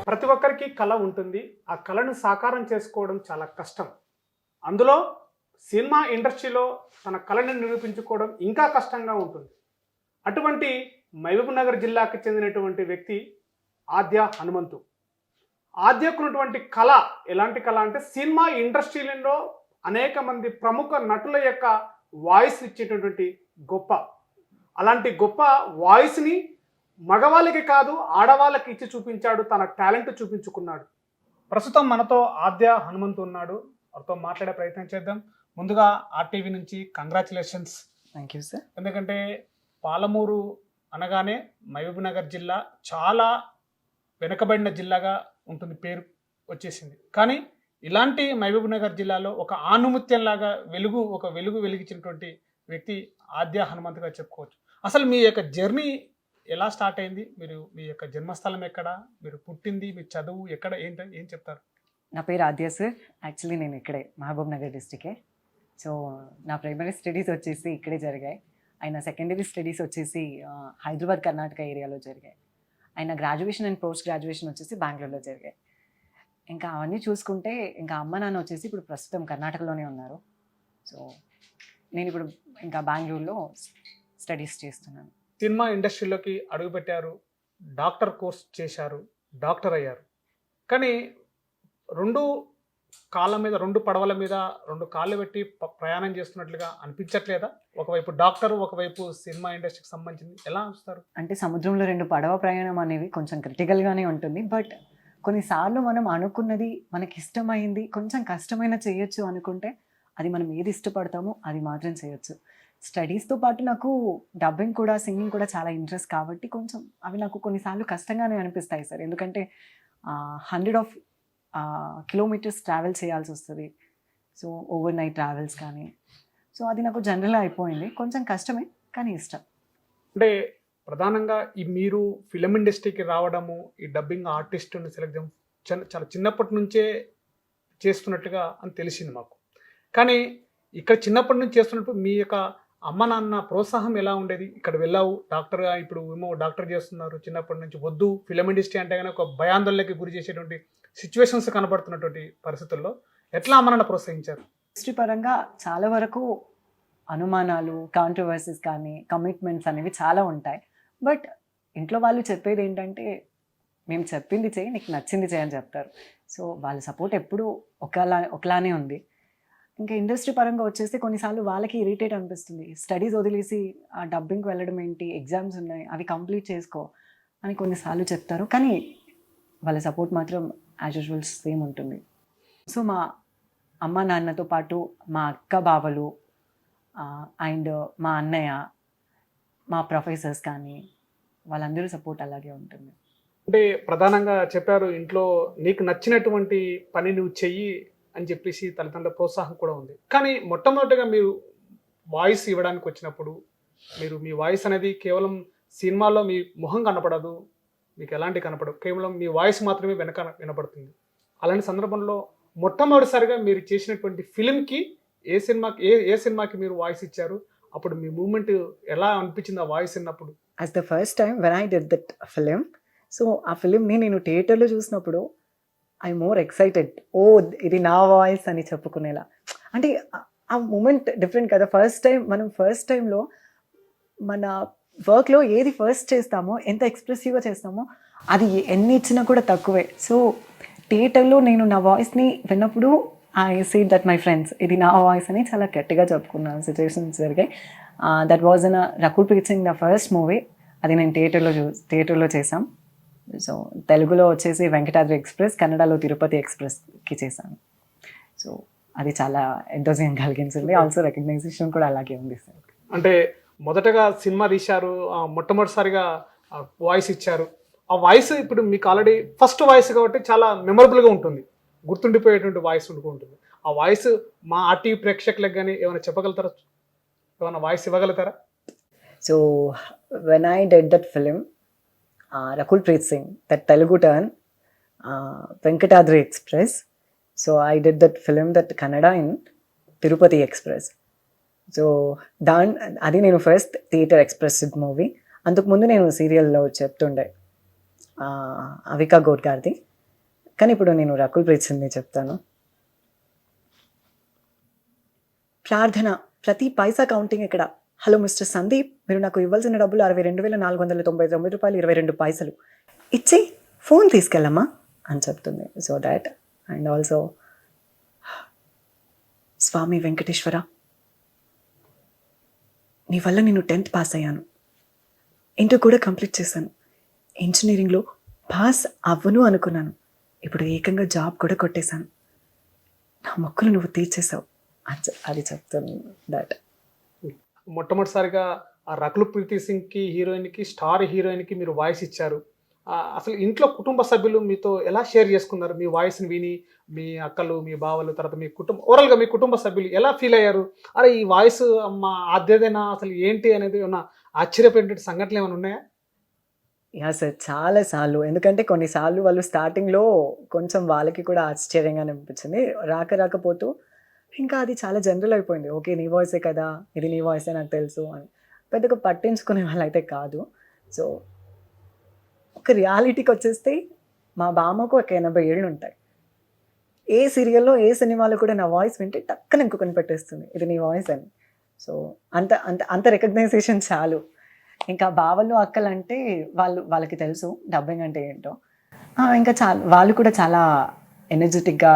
ప్రతి ఒక్కరికి కళ ఉంటుంది. ఆ కళను సాకారం చేసుకోవడం చాలా కష్టం. అందులో సినిమా ఇండస్ట్రీలో తన కళను నిరూపించుకోవడం ఇంకా కష్టంగా ఉంటుంది. అటువంటి మహబూబ్నగర్ జిల్లాకు చెందినటువంటి వ్యక్తి ఆద్య హనుమంతు. ఆద్యకున్నటువంటి కళ ఎలాంటి కళ అంటే సినిమా ఇండస్ట్రీలో అనేక మంది ప్రముఖ నటుల యొక్క వాయిస్ ఇచ్చేటటువంటి గొప్ప, అలాంటి గొప్ప వాయిస్ని మగవాళ్ళకి కాదు ఆడవాళ్ళకి ఇచ్చి చూపించాడు. తన టాలెంట్ చూపించుకున్నాడు. ప్రస్తుతం మనతో ఆద్య హనుమంతు ఉన్నాడు. వారితో మాట్లాడే ప్రయత్నం చేద్దాం. ముందుగా ఆర్టీవీ నుంచి కంగ్రాచులేషన్స్. Thank you sir. ఎందుకంటే పాలమూరు అనగానే మహబూబ్నగర్ జిల్లా చాలా వెనుకబడిన జిల్లాగా ఉంటుంది, పేరు వచ్చేసింది. కానీ ఇలాంటి మహబూబ్నగర్ జిల్లాలో ఒక ఆనుముత్యంలాగా వెలుగు వెలిగించినటువంటి వ్యక్తి ఆద్య హనుమంతుగా చెప్పుకోవచ్చు. అసలు మీ యొక్క జర్నీ ఎలా స్టార్ట్ అయింది? మీ యొక్క జన్మస్థలం ఎక్కడ, మీరు పుట్టింది, మీ చదువు ఎక్కడ, ఏం చెప్తారు? నా పేరు ఆద్య సార్. యాక్చువల్లీ నేను ఇక్కడే మహబూబ్నగర్ డిస్టికే. సో నా ప్రైమరీ స్టడీస్ వచ్చేసి ఇక్కడే జరిగాయి. ఆయన సెకండరీ స్టడీస్ వచ్చేసి హైదరాబాద్ కర్ణాటక ఏరియాలో జరిగాయి. ఆయన గ్రాడ్యుయేషన్ అండ్ పోస్ట్ గ్రాడ్యుయేషన్ వచ్చేసి బెంగళూరులో జరిగాయి. ఇంకా అవన్నీ చూసుకుంటే ఇంకా అమ్మ నాన్న వచ్చేసి ఇప్పుడు ప్రస్తుతం కర్ణాటకలోనే ఉన్నారు. సో నేను ఇప్పుడు ఇంకా బెంగళూరులో స్టడీస్ చేస్తున్నాను. సినిమా ఇండస్ట్రీలోకి అడుగుపెట్టారు, డాక్టర్ కోర్స్ చేశారు, డాక్టర్ అయ్యారు. కానీ రెండు పడవల మీద రెండు కాళ్ళు పెట్టి ప్రయాణం చేస్తున్నట్లుగా అనిపించట్లేదా? ఒకవైపు డాక్టర్, ఒకవైపు సినిమా ఇండస్ట్రీకి సంబంధించింది, ఎలా చూస్తారు? అంటే సముద్రంలో రెండు పడవ ప్రయాణం అనేవి కొంచెం క్రిటికల్గానే ఉంటుంది. బట్ కొన్నిసార్లు మనం అనుకున్నది, మనకి ఇష్టమైంది, కొంచెం కష్టమైన చేయొచ్చు అనుకుంటే అది మనం ఏది ఇష్టపడతామో అది మాత్రం చేయొచ్చు. స్టడీస్తో పాటు నాకు డబ్బింగ్ కూడా, సింగింగ్ కూడా చాలా ఇంట్రెస్ట్ కాబట్టి కొంచెం అవి నాకు కొన్నిసార్లు కష్టంగానే అనిపిస్తాయి సార్. ఎందుకంటే 100 కిలోమీటర్స్ ట్రావెల్ చేయాల్సి వస్తుంది. సో ఓవర్ నైట్ ట్రావెల్స్ కానీ, సో అది నాకు జనరల్గా అయిపోయింది. కొంచెం కష్టమే కానీ ఇష్టం. అంటే ప్రధానంగా మీరు ఫిలిం ఇండస్ట్రీకి రావడము, ఈ డబ్బింగ్ ఆర్టిస్ట్ని సెలెక్ట్ చేయడం చాలా చిన్నప్పటి నుంచే చేస్తున్నట్టుగా అని తెలిసింది మాకు. కానీ ఇక్కడ చిన్నప్పటి నుంచి చేస్తున్నప్పుడు మీ యొక్క అమ్మ నాన్న ప్రోత్సాహం ఎలా ఉండేది? ఇక్కడ వెళ్ళావు డాక్టర్గా, ఇప్పుడు ఏమో డాక్టర్ చేస్తున్నారు, చిన్నప్పటి నుంచి వద్దు ఫిలిం ఇండస్ట్రీ అంటే కానీ ఒక భయాందోళనకి గురి చేసేటువంటి సిచ్యువేషన్స్ కనబడుతున్నటువంటి పరిస్థితుల్లో ఎట్లా అమ్మ నాన్న ప్రోత్సహించారు? ఇండస్ట్రీ పరంగా చాలా వరకు అనుమానాలు, కాంట్రవర్సీస్ కానీ, కమిట్మెంట్స్ అనేవి చాలా ఉంటాయి. బట్ ఇంట్లో వాళ్ళు చెప్పేది ఏంటంటే, మేము చెప్పింది చేయి, నీకు నచ్చింది చేయని చెప్తారు. సో వాళ్ళ సపోర్ట్ ఎప్పుడూ ఒకలానే ఉంది. ఇంకా ఇండస్ట్రీ పరంగా వచ్చేస్తే కొన్నిసార్లు వాళ్ళకి ఇరిటేట్ అనిపిస్తుంది. స్టడీస్ వదిలేసి ఆ డబ్బింగ్కి వెళ్ళడం ఏంటి, ఎగ్జామ్స్ ఉన్నాయి అవి కంప్లీట్ చేసుకో అని కొన్నిసార్లు చెప్తారు. కానీ వాళ్ళ సపోర్ట్ మాత్రం యాజ్ యూజువల్ సేమ్ ఉంటుంది. సో మా అమ్మ నాన్నతో పాటు మా అక్క బావలు అండ్ మా అన్నయ్య, మా ప్రొఫెసర్స్ కానీ వాళ్ళందరూ సపోర్ట్ అలాగే ఉంటుంది. అంటే ప్రధానంగా చెప్పారు, ఇంట్లో నీకు నచ్చినటువంటి పని నువ్వు చెయ్యి అని చెప్పేసి తల్లిదండ్రుల ప్రోత్సాహం కూడా ఉంది. కానీ మొట్టమొదటిగా మీరు వాయిస్ ఇవ్వడానికి వచ్చినప్పుడు మీ వాయిస్ అనేది కేవలం సినిమాలో మీ ముఖం కనపడదు, మీకు ఎలాంటి కనపడదు, కేవలం మీ వాయిస్ మాత్రమే వెనక వినపడుతుంది. అలాంటి సందర్భంలో మొట్టమొదటిసారిగా మీరు చేసినటువంటి ఫిలింకి ఏ సినిమాకి మీరు వాయిస్ ఇచ్చారు? అప్పుడు మీ మూమెంట్ ఎలా అనిపించింది ఆ వాయిస్ విన్నప్పుడు? As the first time when I did that film, so ఆ ఫిలింని నేను థియేటర్లో చూసినప్పుడు ఐ మోర్ ఎక్సైటెడ్. ఓ ఇది నా వాయిస్ అని చెప్పుకునేలా. అంటే ఆ మూమెంట్ డిఫరెంట్ కదా. ఫస్ట్ టైంలో మన వర్క్లో ఏది ఫస్ట్ చేస్తామో, ఎంత ఎక్స్ప్రెసివ్గా చేస్తామో అది ఎన్ని ఇచ్చినా కూడా తక్కువే. సో థియేటర్లో నేను నా వాయిస్ని విన్నప్పుడు I seed that my friends ఇది నా వాయిస్ అని చాలా గట్టిగా చెప్పుకున్నాను. సిచ్యువేషన్స్ జరిగాయి. That was in Rakul Preet Singh the first movie. అది నేను థియేటర్లో చేశాం. సో తెలుగులో వచ్చేసి వెంకటాద్రి ఎక్స్ప్రెస్, కన్నడలో తిరుపతి ఎక్స్ప్రెస్కి చేశాను. సో అది చాలా ఎంతోజియం కలిగించింది. ఆల్సో రికగ్నైజేషన్ కూడా అలాగే ఉంది సార్. అంటే మొదటగా సినిమా తీశారు, మొట్టమొదటిసారిగా వాయిస్ ఇచ్చారు. ఆ వాయిస్ ఇప్పుడు మీకు ఆల్రెడీ ఫస్ట్ వాయిస్ కాబట్టి చాలా మెమరబుల్గా ఉంటుంది, గుర్తుండిపోయేటువంటి వాయిస్ ఉంటుంది. ఆ వాయిస్ మా ఆర్టీవీ ప్రేక్షకులకు కానీ ఏమైనా చెప్పగలుగుతారా? ఏమైనా వాయిస్ ఇవ్వగలుగుతారా? So when I did that film, Rakul Preet Singh, that Telugu turn, Venkatadri Express. So I did that film, that Kannada in Tirupati Express. So అది నేను ఫస్ట్ థియేటర్ ఎక్స్ప్రెస్డ్ మూవీ. అంతకుముందు నేను సీరియల్లో చెప్తుండే అవికా గౌడ్ గారిది. కానీ ఇప్పుడు నేను రకుల్ ప్రీత్ సింగ్ది చెప్తాను. ప్రార్థన, ప్రతి పైసా కౌంటింగ్ ఇక్కడ. హలో మిస్టర్ సందీప్, మీరు నాకు ఇవ్వాల్సిన డబ్బులు 62,499 రూపాయలు 22 ఇచ్చి ఫోన్ తీసుకెళ్ళమ్మా అని చెప్తుంది. So that. అండ్ ఆల్సో స్వామి వెంకటేశ్వర, నీ వల్ల నేను 10th పాస్ అయ్యాను, ఇంటర్ కూడా కంప్లీట్ చేశాను, ఇంజనీరింగ్లో పాస్ అవ్వను అనుకున్నాను, ఇప్పుడు ఏకంగా జాబ్ కూడా కొట్టేశాను, నా మొక్కులు నువ్వు తీర్చేసావు అది చెప్తాను. దాట్. మొట్టమొదటిసారిగా ఆ రకుల్ ప్రీత్ సింగ్కి హీరోయిన్కి స్టార్ హీరోయిన్కి మీరు వాయిస్ ఇచ్చారు. అసలు ఇంట్లో కుటుంబ సభ్యులు మీతో ఎలా షేర్ చేసుకున్నారు? మీ వాయిస్ని విని మీ అక్కలు, మీ బావలు, తర్వాత మీ ఓవరాల్గా మీ కుటుంబ సభ్యులు ఎలా ఫీల్ అయ్యారు? అరే ఈ వాయిస్ మా ఆద్యదేనా, అసలు ఏంటి అనేది ఏమన్నా ఆశ్చర్యపోయిన సంఘటనలు ఏమైనా ఉన్నాయా? యా సార్, చాలాసార్లు. ఎందుకంటే కొన్నిసార్లు వాళ్ళు స్టార్టింగ్లో కొంచెం వాళ్ళకి కూడా ఆశ్చర్యంగానే అనిపించింది. రాకపోతూ ఇంకా అది చాలా జనరల్ అయిపోయింది. ఓకే, నీ వాయిసే కదా, ఇది నీ వాయిసే నాకు తెలుసు అని పెద్దగా పట్టించుకునే వాళ్ళైతే కాదు. సో ఒక రియాలిటీకి వచ్చేస్తే మా బామ్మకు ఒక 80 ఏళ్ళు ఉంటాయి. ఏ సీరియల్లో ఏ సినిమాలో కూడా నా వాయిస్ వింటే టక్కన ఇంకొకని పెట్టేస్తుంది, ఇది నీ వాయిస్ అని. సో అంత అంత అంత రికగ్నైజేషన్ చాలు. ఇంకా బావలు అక్కలు అంటే వాళ్ళకి తెలుసు డబ్బింగ్ అంటే ఏంటో. ఇంకా వాళ్ళు కూడా చాలా ఎనర్జెటిక్గా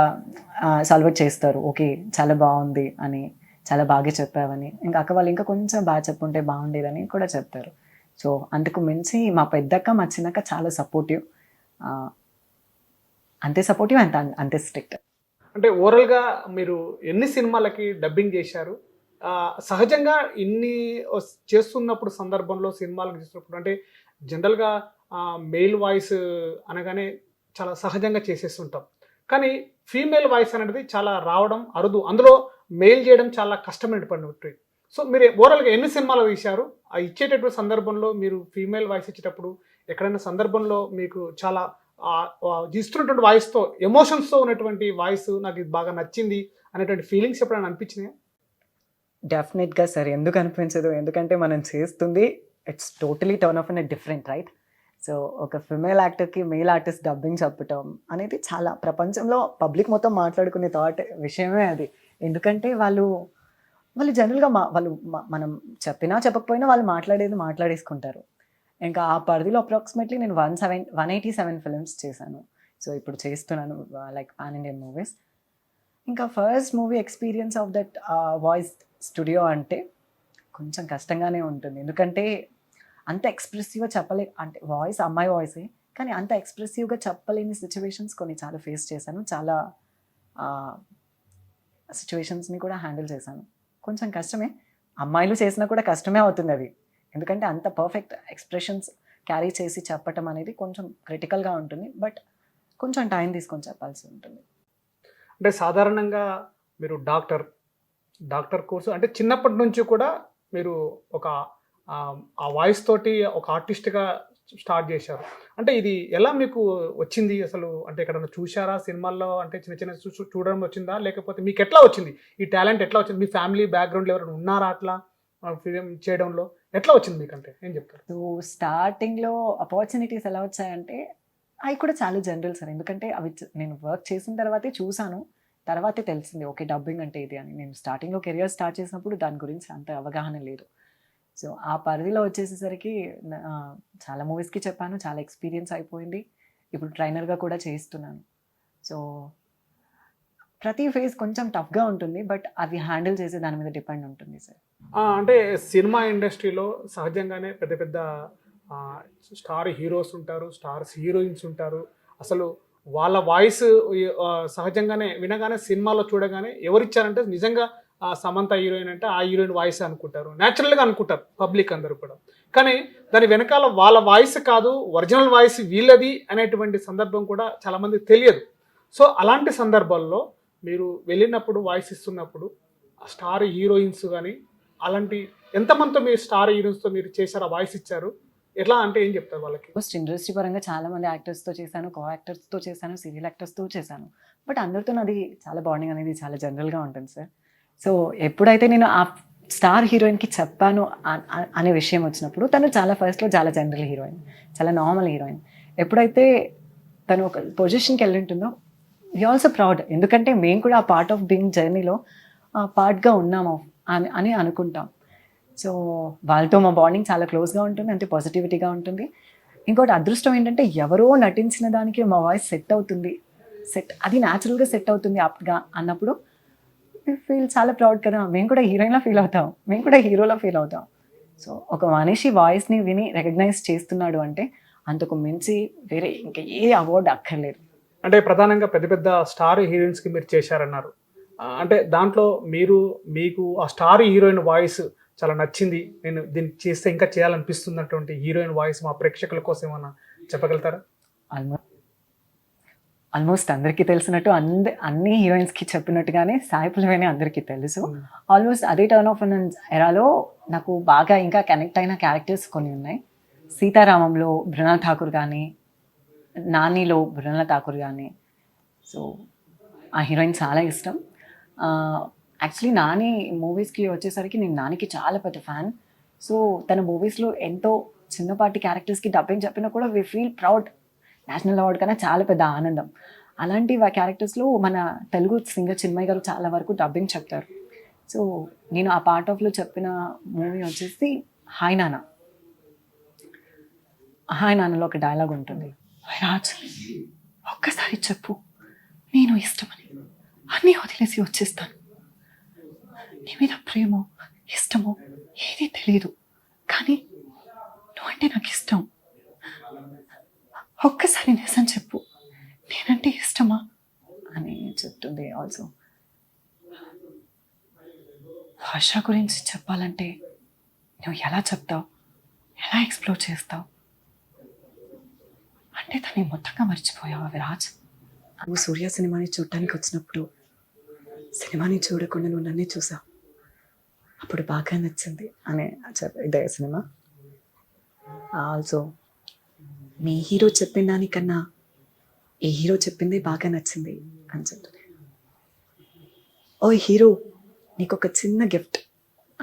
సాల్వేట్ చేస్తారు. ఓకే, చాలా బాగుంది అని, చాలా బాగా చెప్పావని. ఇంకా అక్క వాళ్ళు ఇంకా కొంచెం బాగా చెప్పుంటే బాగుండేదని కూడా చెప్తారు. సో అంతకు మించి మా పెద్దక్క మా చిన్నక్క చాలా సపోర్టివ్, అంతే సపోర్టివ్, అంతే స్ట్రిక్ట్. అంటే ఓవరాల్గా మీరు ఎన్ని సినిమాలకి డబ్బింగ్ చేశారు? సహజంగా ఇన్ని చేస్తున్నప్పుడు సందర్భంలో సినిమాలకు చేస్తున్నప్పుడు అంటే జనరల్గా మెయిల్ వాయిస్ అనగానే చాలా సహజంగా చేసేస్తుంటాం. కానీ ఫీమేల్ వాయిస్ అనేది చాలా రావడం అరుదు, అందులో మెయిల్ చేయడం చాలా కష్టమైన పని. సో మీరు ఓవరాల్గా ఎన్ని సినిమాలు తీశారు? ఆ ఇచ్చేటటువంటి సందర్భంలో మీరు ఫీమేల్ వాయిస్ ఇచ్చేటప్పుడు ఎక్కడైనా సందర్భంలో మీకు చాలా ఇస్తున్నటువంటి వాయిస్తో ఎమోషన్స్తో ఉన్నటువంటి వాయిస్ నాకు ఇది బాగా నచ్చింది అనేటువంటి ఫీలింగ్స్ ఎప్పుడైనా అనిపించినాయా? డెఫినెట్గా సార్, ఎందుకు అనిపించదు? ఎందుకంటే మనం చేస్తుంది it's totally turn off an different, right? So ఒక ఫిమేల్ యాక్టర్కి మెయిల్ ఆర్టిస్ట్ డబ్బింగ్ చెప్పటం అనేది చాలా ప్రపంచంలో పబ్లిక్ మొత్తం మాట్లాడుకునే విషయమే అది. ఎందుకంటే వాళ్ళు జనరల్గా మనం చెప్పినా చెప్పకపోయినా వాళ్ళు మాట్లాడేసుకుంటారు. ఇంకా ఆ పరిధిలో అప్రాక్సిమేట్లీ నేను 187 ఫిల్మ్స్ చేశాను. సో ఇప్పుడు చేస్తున్నాను లైక్ పాన్ ఇండియన్ మూవీస్. ఇంకా first movie experience of that voice studio అంటే కొంచెం కష్టంగానే ఉంటుంది. ఎందుకంటే అంత ఎక్స్ప్రెసివ్గా అంటే వాయిస్ అమ్మాయి వాయిసే, కానీ అంత ఎక్స్ప్రెసివ్గా చెప్పలేని సిచ్యువేషన్స్ కొన్ని చాలా ఫేస్ చేశాను. చాలా సిచ్యువేషన్స్ని కూడా హ్యాండిల్ చేశాను. కొంచెం కష్టమే, అమ్మాయిలు చేసినా కూడా కష్టమే అవుతుంది అది. ఎందుకంటే అంత పర్ఫెక్ట్ ఎక్స్ప్రెషన్స్ క్యారీ చేసి చెప్పటం అనేది కొంచెం క్రిటికల్గా ఉంటుంది. బట్ కొంచెం టైం తీసుకొని చెప్పాల్సి ఉంటుంది. అంటే సాధారణంగా మీరు డాక్టర్ కోర్సు అంటే చిన్నప్పటి నుంచి కూడా మీరు ఒక ఆ వాయిస్ తోటి ఒక ఆర్టిస్ట్గా స్టార్ట్ చేశారు. అంటే ఇది ఎలా మీకు వచ్చింది అసలు? అంటే ఎక్కడన్నా చూశారా సినిమాల్లో? అంటే చిన్న చూడడం వచ్చిందా, లేకపోతే మీకు ఎట్లా వచ్చింది ఈ టాలెంట్? ఎట్లా వచ్చింది? మీ ఫ్యామిలీ బ్యాక్గ్రౌండ్లో ఎవరైనా ఉన్నారా అట్లా ఫిలిం చేయడంలో? ఎట్లా వచ్చింది మీకంటే ఏం చెప్తారు? సో స్టార్టింగ్లో ఆపర్చునిటీస్ ఎలా వచ్చాయంటే అవి కూడా చాలా జనరల్ సార్. ఎందుకంటే అవి నేను వర్క్ చేసిన తర్వాతే చూశాను, తర్వాతే తెలిసింది ఓకే డబ్బింగ్ అంటే ఇది అని. నేను స్టార్టింగ్లో కెరియర్ స్టార్ట్ చేసినప్పుడు దాని గురించి అంత అవగాహన లేదు. సో ఆ పరిధిలో వచ్చేసేసరికి చాలా మూవీస్కి చెప్పాను, చాలా ఎక్స్పీరియన్స్ అయిపోయింది. ఇప్పుడు ట్రైనర్గా కూడా చేస్తున్నాను. సో ప్రతి ఫేజ్ కొంచెం టఫ్గా ఉంటుంది, బట్ అది హ్యాండిల్ చేసే దాని మీద డిపెండ్ ఉంటుంది సార్. అంటే సినిమా ఇండస్ట్రీలో సహజంగానే పెద్ద స్టార్ హీరోస్ ఉంటారు, స్టార్స్ హీరోయిన్స్ ఉంటారు. అసలు వాళ్ళ వాయిస్ సహజంగానే వినగానే సినిమాలో చూడగానే ఎవరిచ్చారంటే నిజంగా సమంత హీరోయిన్ అంటే ఆ హీరోయిన్ వాయిస్ అనుకుంటారు, న్యాచురల్గా అనుకుంటారు పబ్లిక్ అందరూ కూడా. కానీ దాని వెనకాల వాళ్ళ వాయిస్ కాదు, ఒరిజినల్ వాయిస్ వీళ్ళది అనేటువంటి సందర్భం కూడా చాలామందికి తెలియదు. సో అలాంటి సందర్భాల్లో మీరు వెళ్ళినప్పుడు వాయిస్ ఇస్తున్నప్పుడు స్టార్ హీరోయిన్స్ కానీ అలాంటి ఎంతమందితో మీరు స్టార్ హీరోయిన్స్తో మీరు చేశారు, ఆ వాయిస్ ఇచ్చారు, ఎట్లా అంటే ఏం చెప్తారు వాళ్ళకి? ఫస్ట్ ఇండస్ట్రీ పరంగా చాలా మంది యాక్టర్స్తో చేశాను, కో యాక్టర్స్తో చేశాను, సీరియల్ యాక్టర్స్తో చేశాను. బట్ అందరితో నాది చాలా బాండింగ్ అనేది చాలా జనరల్గా ఉంటుంది సార్. సో ఎప్పుడైతే నేను ఆ స్టార్ హీరోయిన్కి చెప్పాను అనే విషయం వచ్చినప్పుడు తను చాలా ఫస్ట్లో చాలా జనరల్ హీరోయిన్, చాలా నార్మల్ హీరోయిన్. ఎప్పుడైతే తను ఒక పొజిషన్కి వెళ్ళి ఉంటుందో వి ఆల్సో ప్రౌడ్, ఎందుకంటే మేము కూడా ఆ పార్ట్ ఆఫ్ బీయింగ్ జర్నీలో పార్ట్గా ఉన్నాము అని అనుకుంటాం. సో వాళ్ళతో మా బాండింగ్ చాలా క్లోజ్గా ఉంటుంది, అంటే పాజిటివిటీగా ఉంటుంది. ఇంకోటి అదృష్టం ఏంటంటే ఎవరో నటించిన దానికి మా వాయిస్ సెట్ అవుతుంది, అది న్యాచురల్గా సెట్ అవుతుంది అప్గా అన్నప్పుడు ఫీల్ చాలా ప్రౌడ్ కదా, మేము కూడా హీరోయిన్లా ఫీల్ అవుతాం, మేము కూడా హీరోలా ఫీల్ అవుతాం. సో ఒక మనిషి వాయిస్ని విని రికగ్నైజ్ చేస్తున్నాడు అంటే అంతకు మించి వేరే ఇంకా ఏ అవార్డు అక్కర్లేదు. అంటే ప్రధానంగా పెద్ద పెద్ద స్టార్ హీరోయిన్స్కి మీరు చేశారన్నారు. అంటే దాంట్లో మీకు ఆ స్టార్ హీరోయిన్ వాయిస్ చాలా నచ్చింది, నేను దీన్ని చేస్తే ఇంకా చేయాలనిపిస్తున్నటువంటి హీరోయిన్ వాయిస్ మా ప్రేక్షకుల కోసం ఏమన్నా చెప్పగలుగుతారా? ఆల్మోస్ట్ అందరికీ తెలిసినట్టు అన్ని హీరోయిన్స్కి చెప్పినట్టుగానే సాయి పల్లవిని అందరికీ తెలుసు. ఆల్మోస్ట్ అదే టర్న్ ఆఫ్ ఎరాలో నాకు బాగా ఇంకా కనెక్ట్ అయిన క్యారెక్టర్స్ కొన్ని ఉన్నాయి. సీతారామంలో మృణాల్ ఠాకూర్ కానీ, నానిలో మృణాల్ ఠాకూర్ కానీ. సో ఆ హీరోయిన్ చాలా ఇష్టం. యాక్చువల్లీ నాని మూవీస్కి వచ్చేసరికి నేను నానికి చాలా పెద్ద ఫ్యాన్. సో తన మూవీస్లో ఎంతో చిన్నపాటి క్యారెక్టర్స్కి డబ్బింగ్ చెప్పినా కూడా we feel proud. National award కన్నా చాలా పెద్ద ఆనందం. అలాంటి క్యారెక్టర్స్లో మన తెలుగు సింగర్ చిన్మయ్ గారు చాలా వరకు డబ్బింగ్ చెప్తారు. సో నేను ఆ పార్ట్ ఆఫ్లో చెప్పిన మూవీ వచ్చేసి హాయ్ నాన్న. హాయ్ నాన్నలో ఒక డైలాగ్ ఉంటుంది, రాజ్ ఒక్కసారి చెప్పు నేను ఇష్టమని, అన్నీ వదిలేసి వచ్చేస్తాను. నీ మీద ప్రేమో ఇష్టమో ఏది తెలియదు, కానీ నువ్వంటే నాకు ఇష్టం. ఒక్కసారి నిజం చెప్పు, నేనంటే ఇష్టమా అని చెప్తుంది. ఆల్సో హర్ష గురించి చెప్పాలంటే నువ్వు ఎలా చెప్తావు, ఎలా ఎక్స్ప్లోర్ చేస్తావు అంటే తను మొత్తంగా మర్చిపోయావా విరాజ్? నువ్వు సూర్య సినిమాని చూడటానికి వచ్చినప్పుడు సినిమాని చూడకుండా నువ్వు నన్నే చూసావు, అప్పుడు బాగా నచ్చింది అని ఇదే సినిమా. ఆల్సో మీ హీరో చెప్పిన దానికన్నా ఈ హీరో చెప్పింది బాగా నచ్చింది అని చెప్తుంది. ఓ హీరో నీకు ఒక చిన్న గిఫ్ట్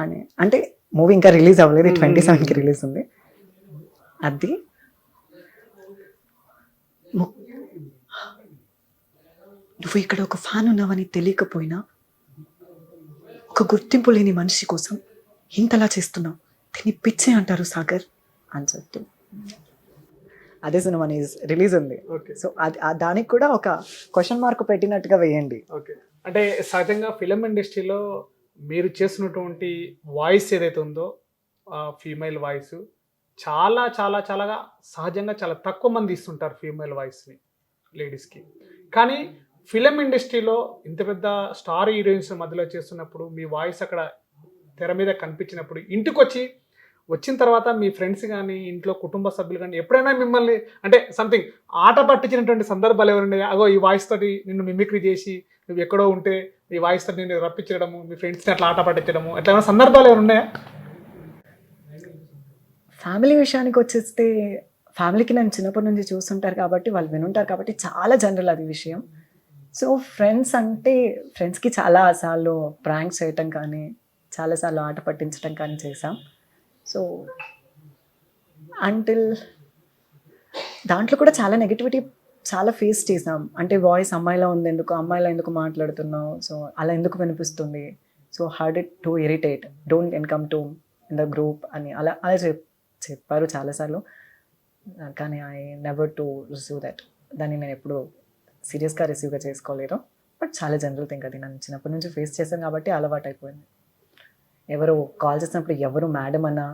అని, అంటే మూవీ ఇంకా రిలీజ్ అవ్వలేదు, 27కి రిలీజ్ ఉంది. అది నువ్వు ఇక్కడ ఒక ఫ్యాన్ ఉన్నావని తెలియకపోయినా ఒక గుర్తింపు లేని మనిషి కోసం ఇంతలా చేస్తున్నావు, దీన్ని పిచ్చే అంటారు సాగర్ అని చెప్తూ అదే సినిమా రిలీజ్ ఉంది. సో దానికి కూడా ఒక క్వశ్చన్ మార్క్ పెట్టినట్టుగా వేయండి. ఓకే, అంటే సహజంగా ఫిలిం ఇండస్ట్రీలో మీరు చేసినటువంటి వాయిస్ ఏదైతే ఉందో ఫీమేల్ వాయిస్ చాలా చాలా చాలా సహజంగా చాలా తక్కువ మంది ఇస్తుంటారు ఫీమేల్ వాయిస్ని లేడీస్కి. కానీ ఫిలిం ఇండస్ట్రీలో ఇంత పెద్ద స్టార్ హీరోయిన్స్ మధ్యలో చేస్తున్నప్పుడు మీ వాయిస్ అక్కడ తెర మీద కనిపించినప్పుడు ఇంటికి వచ్చిన తర్వాత మీ ఫ్రెండ్స్ కానీ ఇంట్లో కుటుంబ సభ్యులు కానీ ఎప్పుడైనా మిమ్మల్ని అంటే సంథింగ్ ఆట పట్టించినటువంటి సందర్భాలు ఎవరున్నాయి? అగో ఈ వాయిస్ తోటి నిన్ను మిమిక్రీ చేసి నువ్వు ఎక్కడో ఉంటే ఈ వాయిస్ తోటి నిన్ను రప్పించడము, మీ ఫ్రెండ్స్ని అట్లా ఆట పట్టించడము, అట్లా ఏమైనా సందర్భాలు ఎవరు ఉన్నాయా? ఫ్యామిలీ విషయానికి వచ్చేస్తే ఫ్యామిలీకి నన్ను చిన్నప్పటి నుంచి చూస్తుంటారు కాబట్టి వాళ్ళు వినుంటారు కాబట్టి చాలా జనరల్ అది విషయం. సో ఫ్రెండ్స్ అంటే ఫ్రెండ్స్కి చాలాసార్లు ప్రాంక్స్ చేయటం కానీ చాలాసార్లు ఆట పట్టించడం కానీ చేసాం. సో అంటిల్ దాంట్లో కూడా చాలా నెగిటివిటీ చాలా ఫేస్ చేసాం. అంటే వాయిస్ అమ్మాయిలా ఉంది, అమ్మాయిలా ఎందుకు మాట్లాడుతున్నావు, సో అలా ఎందుకు వినిపిస్తుంది, so hard it to irritate, don't income to in the group అని అలా చెప్పారు చాలాసార్లు. కానీ I never to receive that. దాన్ని నేను ఎప్పుడు సీరియస్గా రిసీవ్గా చేసుకోలేదు. బట్ చాలా జనరల్ థింగ్ అది, నన్ను చిన్నప్పటి నుంచి ఫేస్ చేశాను కాబట్టి అలవాటు అయిపోయింది. ఎవరు కాల్ చేసినప్పుడు ఎవరు మేడం అన్నా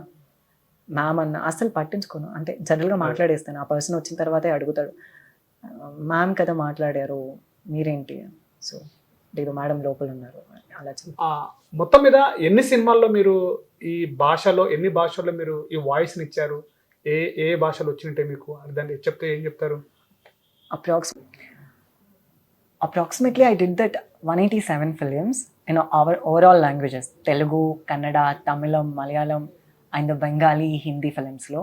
మ్యామ్ అన్నా అసలు పట్టించుకోను, అంటే జనరల్గా మాట్లాడేస్తాను. ఆ పర్సన్ వచ్చిన తర్వాతే అడుగుతాడు, మ్యామ్ కదా మాట్లాడారు మీరేంటి, సో లేదు మేడం లోపల ఉన్నారు అలా. మొత్తం మీద ఎన్ని సినిమాల్లో మీరు ఈ ఎన్ని భాషల్లో మీరు ఈ వాయిస్ని ఇచ్చారు? ఏ భాషలు వచ్చినట్టే మీకు దాన్ని చెప్తే ఏం చెప్తారు? Approximately I did that 187 films in our overall languages, Telugu, Kannada, Tamilam, Malayalam and the Bengali, Hindi films lo.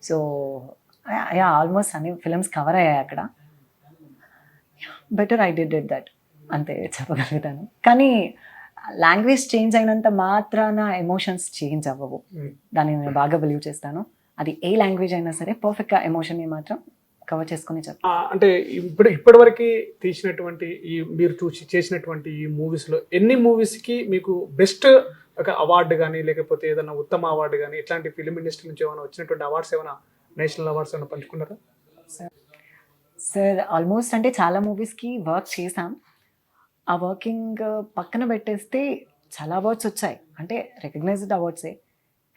So yeah, almost any films cover అయ్యాయి అక్కడ. బెటర్ ఐ డిడ్ that అంతే చెప్పగలుగుతాను. కానీ లాంగ్వేజ్ చేంజ్ అయినంత మాత్రాన emotions change అవ్వవు. Hmm. దాన్ని నేను బాగా బిలీవ్ చేస్తాను. అది ఏ లాంగ్వేజ్ అయినా సరే పర్ఫెక్ట్గా ఎమోషన్ని మాత్రం కవర్ చేసుకుని చెప్తాను. అంటే ఇప్పటివరకు తీసినటువంటి మీరు చేసినటువంటి ఈ మూవీస్లో ఎన్ని మూవీస్కి మీకు బెస్ట్ ఒక అవార్డు కానీ లేకపోతే ఏదైనా ఉత్తమ అవార్డు కానీ ఇట్లాంటి ఫిలిం ఇండస్ట్రీ నుంచి ఏమైనా వచ్చినటువంటి అవార్డ్స్ ఏమైనా నేషనల్ అవార్డ్స్ ఏమైనా పంచుకున్నారా? సార్ ఆల్మోస్ట్ అంటే చాలా మూవీస్కి వర్క్ చేశాం. ఆ వర్కింగ్ పక్కన పెట్టేస్తే చాలా అవార్డ్స్ వచ్చాయి, అంటే రికగ్నైజ్డ్ అవార్డ్సే.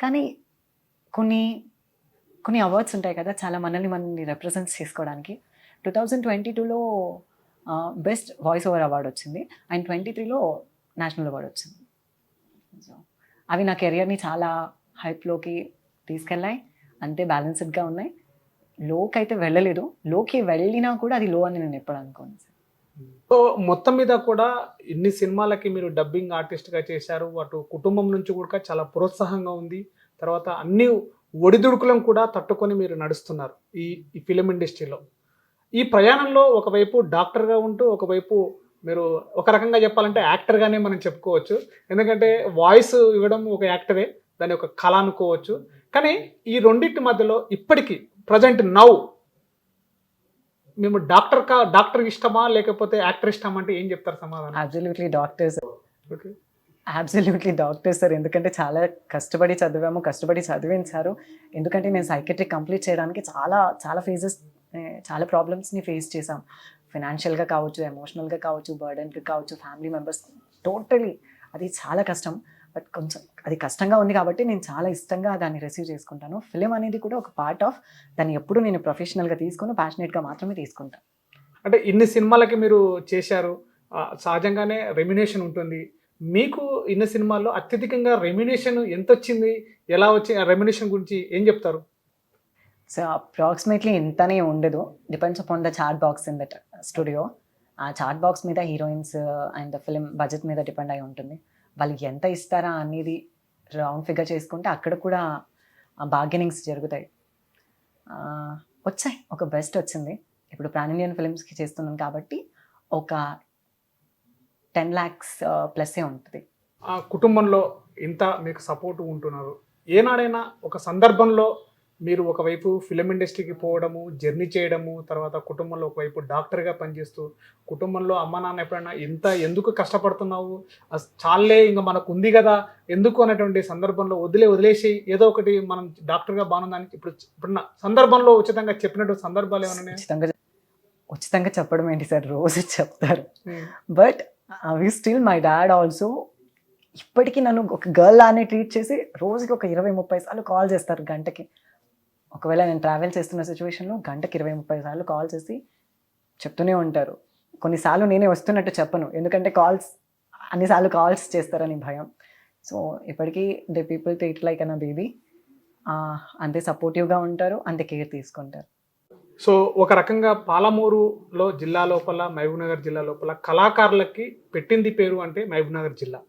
కానీ కొన్ని కొన్ని అవార్డ్స్ ఉంటాయి కదా, చాలా మనల్ని రిప్రజెంట్ చేసుకోవడానికి. 2022లో బెస్ట్ వాయిస్ ఓవర్ అవార్డు వచ్చింది, అండ్ 23లో నేషనల్ అవార్డు వచ్చింది. సో అవి నా కెరియర్ని చాలా హైప్లోకి తీసుకెళ్ళాయి, అంతే బ్యాలెన్స్డ్గా ఉన్నాయి. లోకి అయితే వెళ్ళలేదు, లోకి వెళ్ళినా కూడా అది లో అని నేను ఎప్పుడు అనుకోను సార్. సో మొత్తం మీద కూడా ఇన్ని సినిమాలకి మీరు డబ్బింగ్ ఆర్టిస్ట్గా చేశారు, అటు కుటుంబం నుంచి కూడా చాలా ప్రోత్సాహంగా ఉంది, తర్వాత అన్ని ఒడిదుడుకులను కూడా తట్టుకొని మీరు నడుస్తున్నారు ఈ ఈ ఫిలిం ఇండస్ట్రీలో. ఈ ప్రయాణంలో ఒకవైపు డాక్టర్గా ఉంటూ ఒకవైపు మీరు ఒక రకంగా చెప్పాలంటే యాక్టర్గానే మనం చెప్పుకోవచ్చు, ఎందుకంటే వాయిస్ ఇవ్వడం ఒక యాక్టరే, దాని ఒక కళ అనుకోవచ్చు. కానీ ఈ రెండింటి మధ్యలో ఇప్పటికీ ప్రజెంట్ నౌ మేము డాక్టర్ ఇష్టమా లేకపోతే యాక్టర్ ఇష్టమా అంటే ఏం చెప్తారు సమాధానం? Absolutely doctor sir. Okay, absolutely doctor sir. ఎందుకంటే చాలా కష్టపడి చదివాము, కష్టపడి చదివించారు. ఎందుకంటే నేను సైకెట్రిక్ కంప్లీట్ చేయడానికి చాలా ఫేజెస్, చాలా ప్రాబ్లమ్స్ని ఫేస్ చేశాం. ఫినాన్షియల్గా కావచ్చు, ఎమోషనల్గా కావచ్చు, బర్డెన్కి కావచ్చు, ఫ్యామిలీ మెంబర్స్, టోటలీ అది చాలా కష్టం. బట్ కొంచెం అది కష్టంగా ఉంది కాబట్టి నేను చాలా ఇష్టంగా దాన్ని రిసీవ్ చేసుకుంటాను. ఫిలిం అనేది కూడా ఒక పార్ట్ ఆఫ్, దాన్ని ఎప్పుడు నేను ప్రొఫెషనల్గా తీసుకుని ప్యాషనేట్గా మాత్రమే తీసుకుంటాను. అంటే ఇన్ని సినిమాలకి మీరు చేశారు, సహజంగానే రెమ్యునేషన్ ఉంటుంది. మీకు ఇన్ని సినిమాల్లో అత్యధికంగా రెమ్యునేషన్ ఎంత వచ్చింది, ఎలా వచ్చి ఆ రెమ్యునేషన్ గురించి ఏం చెప్తారు? సో అప్రాక్సిమేట్లీ ఇంతనే ఉండదు, depends upon the chart box in that studio. ఆ చార్ట్ బాక్స్ మీద హీరోయిన్స్ అండ్ ఫిలిం బడ్జెట్ మీద డిపెండ్ అయి ఉంటుంది. వాళ్ళు ఎంత ఇస్తారా అనేది రౌండ్ ఫిగర్ చేసుకుంటే అక్కడ కూడా బార్గెనింగ్స్ జరుగుతాయి. వచ్చాయి, ఒక బెస్ట్ వచ్చింది. ఇప్పుడు పాన్ ఇండియన్ ఫిలిమ్స్కి చేస్తున్నాను కాబట్టి ఒక 10 lakhs ప్లస్సే ఉంటుంది. ఆ కుటుంబంలో ఇంత మీకు సపోర్ట్ ఉంటున్నారు, ఏనాడైనా ఒక సందర్భంలో మీరు ఒకవైపు ఫిలిం ఇండస్ట్రీకి పోవడము, జర్నీ చేయడము, తర్వాత కుటుంబంలో ఒకవైపు డాక్టర్గా పనిచేస్తూ కుటుంబంలో అమ్మ నాన్న ఎప్పుడైనా ఎందుకు కష్టపడుతున్నావు, చాలే ఇంకా మనకు ఉంది కదా ఎందుకు అనేటువంటి సందర్భంలో వదిలేసి ఏదో ఒకటి మనం డాక్టర్గా బాగుందని ఇప్పుడున్న సందర్భంలో ఉచితంగా చెప్పినటువంటి సందర్భాలు ఏమైనా? ఉచితంగా చెప్పడం ఏంటి సార్, రోజు చెప్తారు. బట్ అవి స్టిల్ మై డాడ్ ఆల్సో ఇప్పటికీ నన్ను ఒక గర్ల్ లానే ట్రీట్ చేసి రోజుకి ఒక 20-30 సార్లు కాల్ చేస్తారు గంటకి. ఒకవేళ నేను ట్రావెల్ చేస్తున్న సిచ్యువేషన్లో గంటకి 20-30 సార్లు కాల్ చేసి చెప్తూనే ఉంటారు. కొన్నిసార్లు నేనే వస్తున్నట్టు చెప్పను, ఎందుకంటే అన్నిసార్లు కాల్స్ చేస్తారని భయం. సో ఇప్పటికీ they people treat like an baby. అంతే సపోర్టివ్గా ఉంటారు, అంతే కేర్ తీసుకుంటారు. సో ఒక రకంగా పాలమూరులో జిల్లా లోపల, మహబూబ్నగర్ జిల్లా లోపల కళాకారులకి పెట్టింది పేరు అంటే మహబూబ్నగర్ జిల్లా.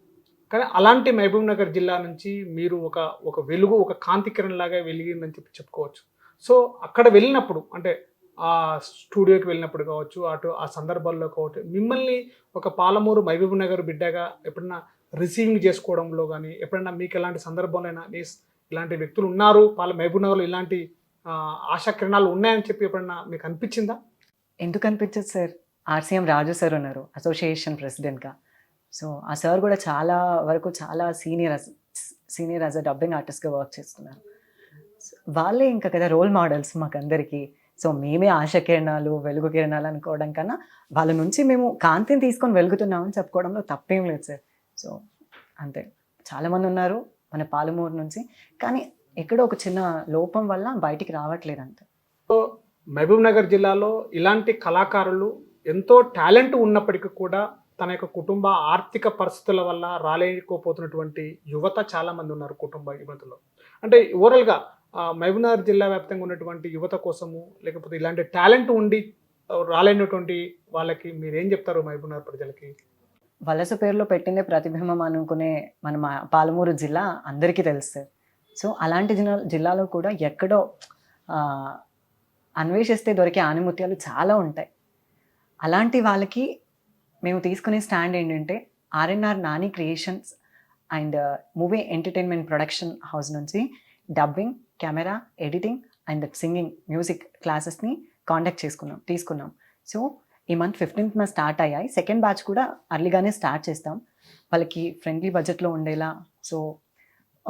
కానీ అలాంటి మహబూబ్నగర్ జిల్లా నుంచి మీరు ఒక వెలుగు, ఒక కాంతి కిరణ్ లాగా వెలిగిందని చెప్పుకోవచ్చు. సో అక్కడ వెళ్ళినప్పుడు అంటే ఆ స్టూడియోకి వెళ్ళినప్పుడు కావచ్చు, అటు ఆ సందర్భాల్లో కావచ్చు, మిమ్మల్ని ఒక పాలమూరు మహబూబ్నగర్ బిడ్డగా ఎప్పుడైనా రిసీవింగ్ చేసుకోవడంలో కానీ ఎప్పుడైనా మీకు ఎలాంటి సందర్భంలో ఇలాంటి వ్యక్తులు ఉన్నారు మహబూబ్నగర్లో, ఇలాంటి ఆశా కిరణాలు ఉన్నాయని చెప్పి ఎప్పుడన్నా మీకు అనిపించిందా? ఎందుకు అనిపించదు సార్, ఆర్సీఎం రాజు సార్ ఉన్నారు అసోసియేషన్ ప్రెసిడెంట్గా. సో ఆ సార్ కూడా చాలా వరకు చాలా సీనియర్ యాజ్ అ డబ్బింగ్ ఆర్టిస్ట్గా వర్క్ చేస్తున్నారు. వాళ్ళే ఇంకా కదా రోల్ మోడల్స్ మాకందరికీ. సో మేమే ఆశ కిరణాలు, వెలుగు కిరణాలు అనుకోవడం కన్నా వాళ్ళ నుంచి మేము కాంతిని తీసుకొని వెలుగుతున్నామని చెప్పుకోవడంలో తప్పేం లేదు సార్. సో అంతే, చాలామంది ఉన్నారు మన పాలమూరు నుంచి, కానీ ఎక్కడో ఒక చిన్న లోపం వల్ల బయటికి రావట్లేదు అంతే. సో మహబూబ్నగర్ జిల్లాలో ఇలాంటి కళాకారులు ఎంతో టాలెంట్ ఉన్నప్పటికీ కూడా తన యొక్క కుటుంబ ఆర్థిక పరిస్థితుల వల్ల రాలేకపోతున్నటువంటి యువత చాలామంది ఉన్నారు కుటుంబ యువతలో. అంటే ఓవరాల్గా మహబూబ్నగర్ జిల్లా వ్యాప్తంగా ఉన్నటువంటి యువత కోసము, లేకపోతే ఇలాంటి టాలెంట్ ఉండి రాలేనటువంటి వాళ్ళకి మీరేం చెప్తారు మహబూబ్నగర్ ప్రజలకి? వలస పేరులో పెట్టిందే ప్రతిబింబం అనుకునే మన పాలమూరు జిల్లా అందరికీ తెలుసు సార్. సో అలాంటి జిల్లాలో కూడా ఎక్కడో అన్వేషిస్తే దొరికే ఆనిముత్యాలు చాలా ఉంటాయి. అలాంటి వాళ్ళకి మేము తీసుకునే స్టాండ్ ఏంటంటే RNR Nani creations and movie entertainment production house నుంచి dubbing, camera, editing and singing, music క్లాసెస్ని తీసుకున్నాం. సో ఈ మంత్ 15th స్టార్ట్ అయ్యాయి. సెకండ్ బ్యాచ్ కూడా అర్లీగానే స్టార్ట్ చేస్తాం. వాళ్ళకి ఫ్రెండ్లీ బడ్జెట్లో ఉండేలా సో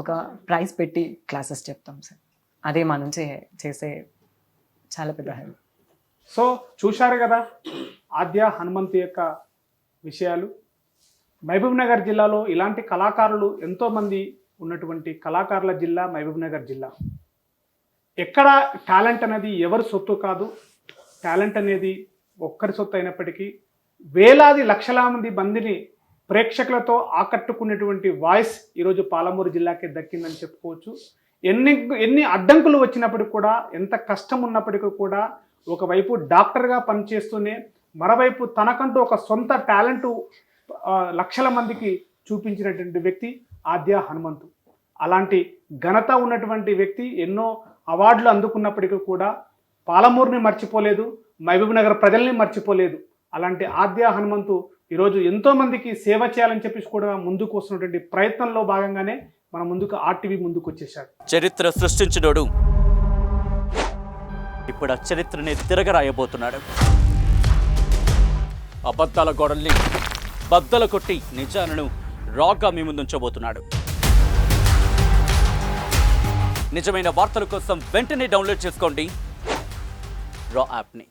ఒక ప్రైస్ పెట్టి క్లాసెస్ చెప్తాం సార్. అదే మా నుంచి చేసే చాలా పెద్ద హెల్ప్. సో చూశారు కదా ఆద్య హనుమంతు యొక్క విషయాలు. మహబూబ్ నగర్ జిల్లాలో ఇలాంటి కళాకారులు ఎంతోమంది ఉన్నటువంటి కళాకారుల జిల్లా మహబూబ్ నగర్ జిల్లా. ఎక్కడ టాలెంట్ అనేది ఎవరి సొత్తు కాదు. టాలెంట్ అనేది ఒక్కరి సొత్తు అయినప్పటికీ వేలాది లక్షల మందిని ప్రేక్షకులతో ఆకట్టుకునేటువంటి వాయిస్ ఈరోజు పాలమూరు జిల్లాకే దక్కిందని చెప్పుకోవచ్చు. ఎన్ని అడ్డంకులు వచ్చినప్పటికి కూడా, ఎంత కష్టం ఉన్నప్పటికీ కూడా ఒకవైపు డాక్టర్గా పనిచేస్తూనే మరోవైపు తనకంటూ ఒక సొంత టాలెంటు లక్షల మందికి చూపించినటువంటి వ్యక్తి ఆద్య హనుమంతు. అలాంటి ఘనత ఉన్నటువంటి వ్యక్తి ఎన్నో అవార్డులు అందుకున్నప్పటికీ కూడా పాలమూరుని మర్చిపోలేదు, మహబూబ్ నగర్ ప్రజల్ని మర్చిపోలేదు. అలాంటి ఆద్య హనుమంతు ఈరోజు ఎంతోమందికి సేవ చేయాలని చెప్పేసి కూడా ముందుకు వస్తున్నటువంటి ప్రయత్నంలో భాగంగానే మన ముందుకు ఆర్టీవీ ముందుకు వచ్చేసాడు. చరిత్ర సృష్టించినోడు ఇప్పుడు ఆ చరిత్రని తిరగరాయబోతున్నాడు. అబద్ధాల గోడల్ని బద్దలు కొట్టి నిజాలను రాగా మీ ముందుంచబోతున్నాడు. నిజమైన వార్తల కోసం వెంటనే డౌన్లోడ్ చేసుకోండి రా యాప్ని.